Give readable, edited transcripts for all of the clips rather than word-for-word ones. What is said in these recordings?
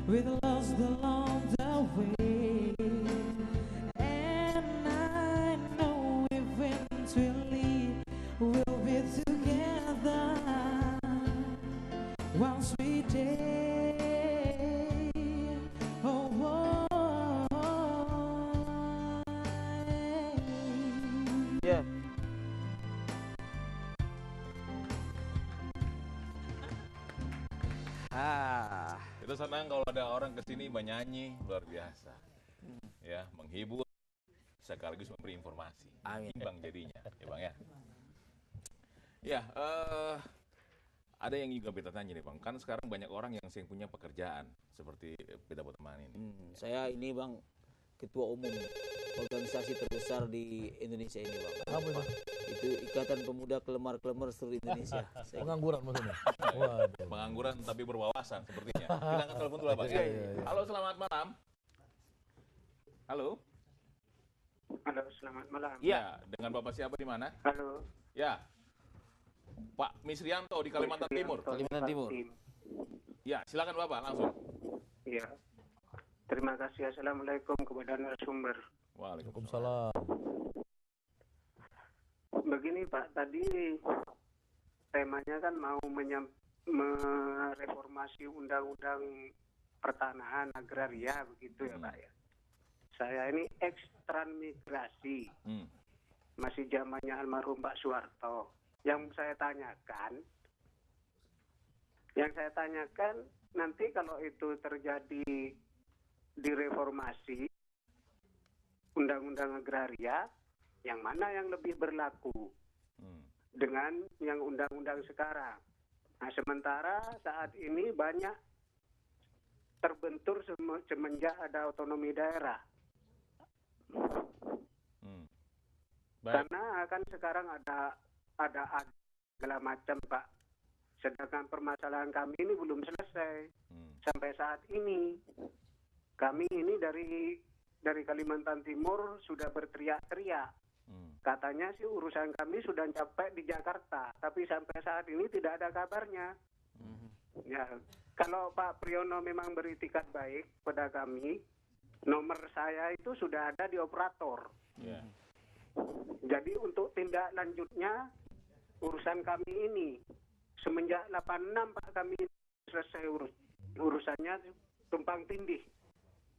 with lost along the way. And I know eventually we'll be together one sweet day. Oh, oh, oh, Ya, Kita senang kalau ada orang kesini menyanyi luar biasa, ya menghibur sekaligus memberi informasi. Amin. Imbang jadinya, ya bang ya. Ya, ada yang juga kita tanya nih bang, kan sekarang banyak orang yang punya pekerjaan seperti Pita Botaman ini. Saya ini Bang, ketua umum organisasi terbesar di Indonesia ini Bang. Apa itu? Itu Ikatan Pemuda Kelemar-Kelemar seluruh Indonesia. Saya Pengangguran maksudnya? Waduh. Pengangguran tapi berwawasan sepertinya. Kita angkat telepon dulu bang. Ya. Halo, selamat malam. Halo. Halo, selamat malam. Ya, dengan bapak siapa di mana? Halo. Ya, Pak Misrianto di Kalimantan Timur. Kalimantan Timur. Ya, silakan bapak langsung. Iya. Terima kasih. Assalamualaikum kepada narasumber. Waalaikumsalam. Waalaikumsalam. Begini Pak, tadi temanya kan mau mereformasi undang-undang pertanahan agraria begitu ya Pak ya. Saya ini ekstransmigrasi, masih zamannya almarhum Pak Soeharto. Yang saya tanyakan nanti kalau itu terjadi direformasi undang-undang agraria, yang mana yang lebih berlaku dengan yang undang-undang sekarang. Nah, sementara saat ini banyak terbentur semenjak ada otonomi daerah. Karena kan sekarang ada segala macam Pak. Sedangkan permasalahan kami ini belum selesai sampai saat ini. Kami ini dari Kalimantan Timur sudah berteriak-teriak. Katanya sih urusan kami sudah sampai di Jakarta, tapi sampai saat ini tidak ada kabarnya. Ya, kalau Pak Priyono memang beritikat baik pada kami, nomor saya itu sudah ada di operator. Jadi untuk tindak lanjutnya urusan kami ini semenjak 86 Pak kami selesai urusannya tumpang tindih.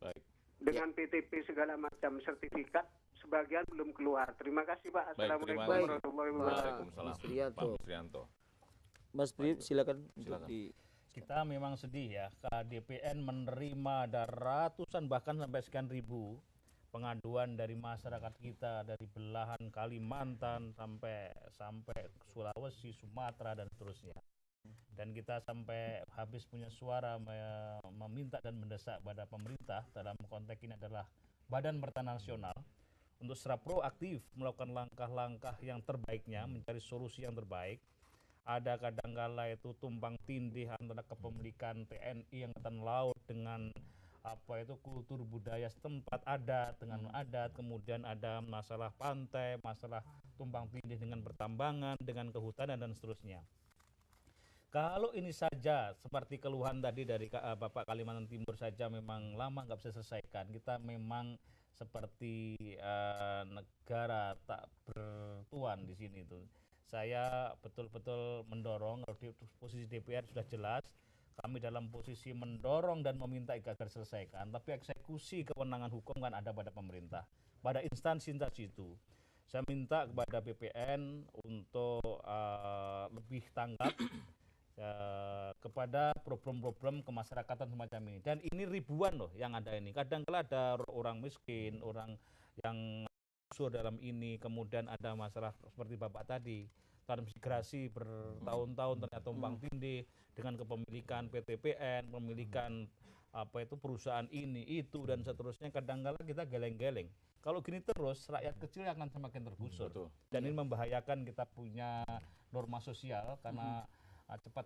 Baik. Dengan PTP segala macam sertifikat sebagian belum keluar. Terima kasih Pak. Assalamualaikum terima kasih. warahmatullahi wabarakatuh. Waalaikumsalam. Mas Priyanto. Pak Misrianto. Mas Pri, silakan untuk Silakan. di Kita memang sedih ya, KDPN menerima ada ratusan bahkan sampai sekian ribu pengaduan dari masyarakat kita dari belahan Kalimantan sampai Sulawesi, Sumatera dan seterusnya. Dan kita sampai habis punya suara meminta dan mendesak pada pemerintah, dalam konteks ini adalah Badan Pertanahan Nasional, untuk secara proaktif melakukan langkah-langkah yang terbaiknya, mencari solusi yang terbaik. Ada kadangkala itu tumpang tindih antara kepemilikan TNI Angkatan Laut dengan kultur budaya setempat, adat dengan adat, kemudian ada masalah pantai, masalah tumpang tindih dengan pertambangan, dengan kehutanan dan seterusnya. Kalau ini saja seperti keluhan tadi dari Bapak Kalimantan Timur saja memang lama nggak bisa selesaikan. Kita memang seperti negara tak bertuan di sini tuh. Saya betul-betul mendorong, kalau di posisi DPR sudah jelas, kami dalam posisi mendorong dan meminta agar selesaikan, tapi eksekusi kewenangan hukum kan ada pada pemerintah, pada instansi-instansi itu. Saya minta kepada BPN untuk lebih tanggap kepada problem-problem kemasyarakatan semacam ini. Dan ini ribuan loh yang ada ini. Kadang-kala ada orang miskin, orang yang unsur dalam ini, kemudian ada masalah seperti Bapak tadi, transmigrasi bertahun-tahun ternyata tumpang tindih dengan kepemilikan PTPN, pemilikan perusahaan ini, itu dan seterusnya. Kadang-kala kita geleng-geleng. Kalau gini terus, rakyat kecil akan semakin tergusur. Dan ini membahayakan kita punya norma sosial karena cepat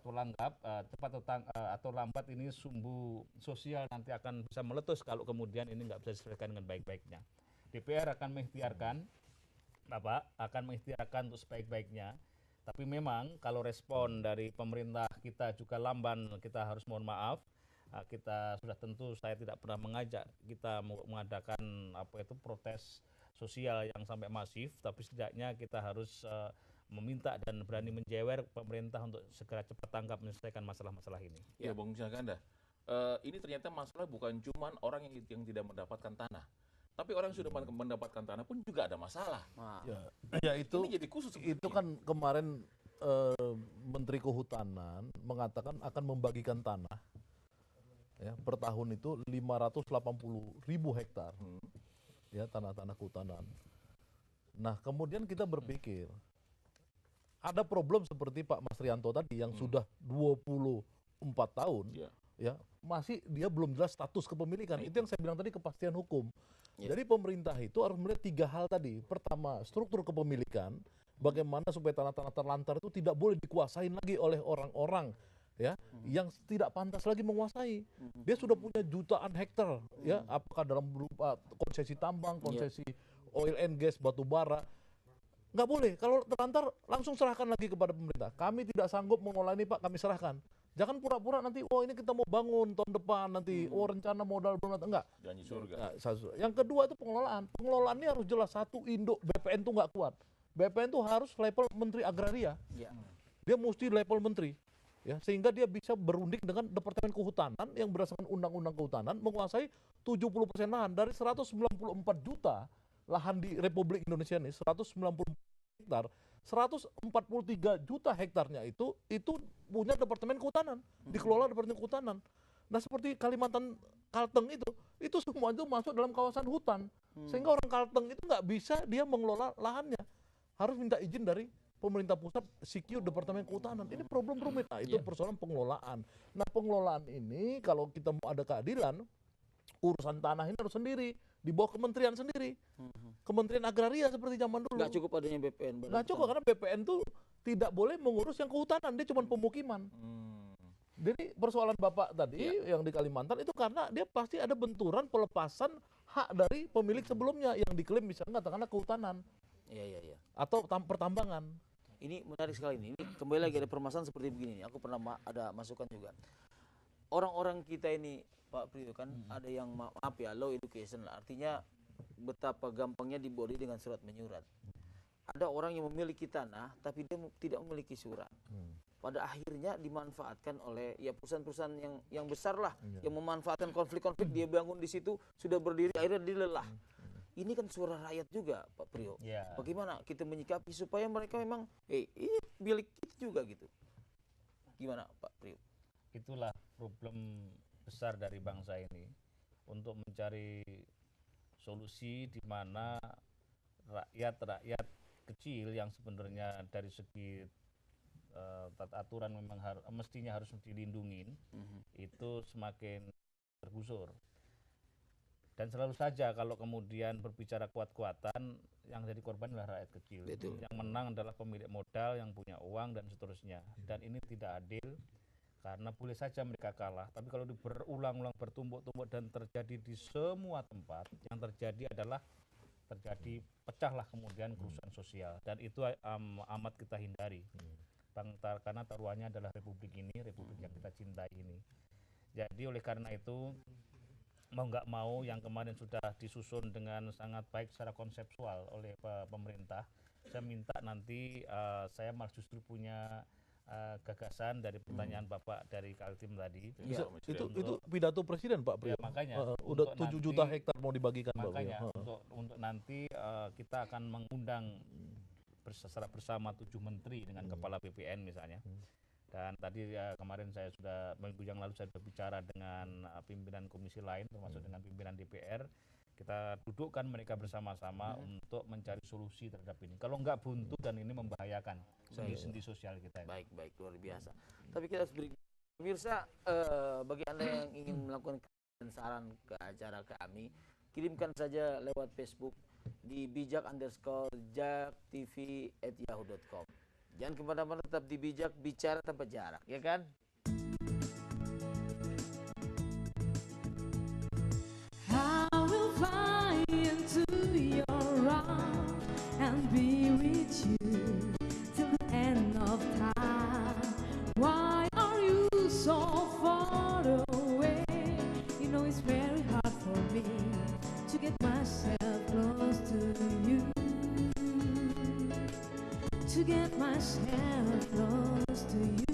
atau lambat ini sumbu sosial nanti akan bisa meletus kalau kemudian ini nggak bisa diselesaikan dengan baik-baiknya. DPR akan mengikhtiarkan, untuk sebaik-baiknya. Tapi memang kalau respon dari pemerintah kita juga lamban, kita harus mohon maaf. kita sudah tentu saya tidak pernah mengajak kita mengadakan protes sosial yang sampai masif, tapi setidaknya kita harus meminta dan berani menjewer pemerintah untuk segera cepat tanggap menyelesaikan masalah-masalah ini. Ya, Bung Syahganda, ini ternyata masalah bukan cuma orang yang tidak mendapatkan tanah, tapi orang yang sudah mendapatkan tanah pun juga ada masalah. Ya itu Ini jadi khusus seperti itu kan kemarin Menteri Kehutanan mengatakan akan membagikan tanah ya per tahun itu 580.000 hektar ya tanah-tanah kehutanan. Nah kemudian kita berpikir ada problem seperti Pak Mas Rianto tadi yang sudah 24 tahun ya masih dia belum jelas status kepemilikan. Itu yang saya bilang tadi, kepastian hukum. Jadi pemerintah itu harus melihat 3 hal tadi. Pertama, struktur kepemilikan, bagaimana supaya tanah-tanah terlantar itu tidak boleh dikuasain lagi oleh orang-orang ya yang tidak pantas lagi menguasai. Dia sudah punya jutaan hektar ya, apakah dalam berupa konsesi tambang, konsesi oil and gas, batu bara. Nggak boleh, kalau terlantar langsung serahkan lagi kepada pemerintah. Kami tidak sanggup mengelola ini Pak, kami serahkan. Jangan pura-pura nanti, ini kita mau bangun tahun depan nanti, rencana modal belum datang. Enggak. janji surga. Nah, yang kedua itu pengelolaan. Pengelolaan ini harus jelas. Satu, induk BPN itu nggak kuat. BPN itu harus level Menteri Agraria. Dia mesti level Menteri. Ya, sehingga dia bisa berunding dengan Departemen Kehutanan yang berdasarkan Undang-Undang Kehutanan menguasai 70% lahan. Dari 194 juta lahan di Republik Indonesia ini, 194 hektar, 143 juta hektarnya itu punya Departemen Kehutanan, dikelola Departemen Kehutanan. Nah seperti Kalimantan Kalteng itu semua itu masuk dalam kawasan hutan, sehingga orang Kalteng itu nggak bisa dia mengelola lahannya, harus minta izin dari pemerintah pusat, CQ Departemen Kehutanan. Ini problem rumit. Nah itu persoalan pengelolaan. Nah pengelolaan ini kalau kita mau ada keadilan, urusan tanah ini harus sendiri, di bawah kementerian sendiri. Kementerian Agraria seperti zaman dulu. Nggak cukup adanya BPN. Nggak cukup, karena BPN tuh tidak boleh mengurus yang kehutanan, dia cuma pemukiman. Jadi persoalan Bapak tadi yang di Kalimantan itu karena dia pasti ada benturan pelepasan hak dari pemilik sebelumnya yang diklaim misalnya katakanlah kehutanan. Iya. Atau pertambangan. Ini menarik sekali nih. Ini kembali lagi ada permasalahan seperti begini. Aku pernah ada masukan juga. Orang-orang kita ini Pak Priyo kan ada yang maaf ya, low education lah. Artinya betapa gampangnya dibodi dengan surat menyurat. Ada orang yang memiliki tanah tapi dia tidak memiliki surat. Pada akhirnya dimanfaatkan oleh perusahaan-perusahaan yang besar lah, yang memanfaatkan konflik-konflik, dia bangun di situ, sudah berdiri akhirnya dilelah. Ini kan suara rakyat juga Pak Priyo. Bagaimana kita menyikapi supaya mereka memang ini milik kita juga gitu. Gimana Pak Priyo? Itulah problem besar dari bangsa ini, untuk mencari solusi di mana rakyat kecil yang sebenarnya dari segi tata aturan memang mestinya harus dilindungin, itu semakin tergusur. Dan selalu saja kalau kemudian berbicara kuat-kuatan, yang jadi korban adalah rakyat kecil. Betul. Yang menang adalah pemilik modal yang punya uang dan seterusnya. Dan ini tidak adil, karena boleh saja mereka kalah, tapi kalau berulang-ulang bertumbuk-tumbuk dan terjadi di semua tempat, yang terjadi adalah pecahlah kemudian kerusuhan sosial, dan itu amat kita hindari. Karena taruhannya adalah republik ini, republik yang kita cintai ini. Jadi oleh karena itu, mau nggak mau yang kemarin sudah disusun dengan sangat baik secara konseptual oleh pemerintah, saya minta nanti saya malah justru punya gagasan dari pertanyaan Bapak dari Kaltim tadi. Itu pidato presiden Pak Priyo. Makanya udah 7 juta hektar mau dibagikan Pak Priyo. Makanya untuk nanti kita akan mengundang secara bersama 7 menteri dengan kepala BPN misalnya. Dan tadi kemarin saya sudah, minggu yang lalu saya sudah bicara dengan pimpinan komisi lain, termasuk dengan pimpinan DPR. Kita dudukkan mereka bersama-sama untuk mencari solusi terhadap ini. Kalau nggak buntu dan ini membahayakan sendi-sendi sosial kita. Baik, luar biasa. Tapi kita harus beri pemirsa, bagi Anda yang ingin melakukan saran ke acara kami, kirimkan saja lewat Facebook di bijak_jaktv@yahoo.com. Jangan kemana-mana, tetap di Bijak, bicara tanpa jarak, ya kan? I will fly into your arms and be with you till the end of time. Why are you so far away? to get myself close to you.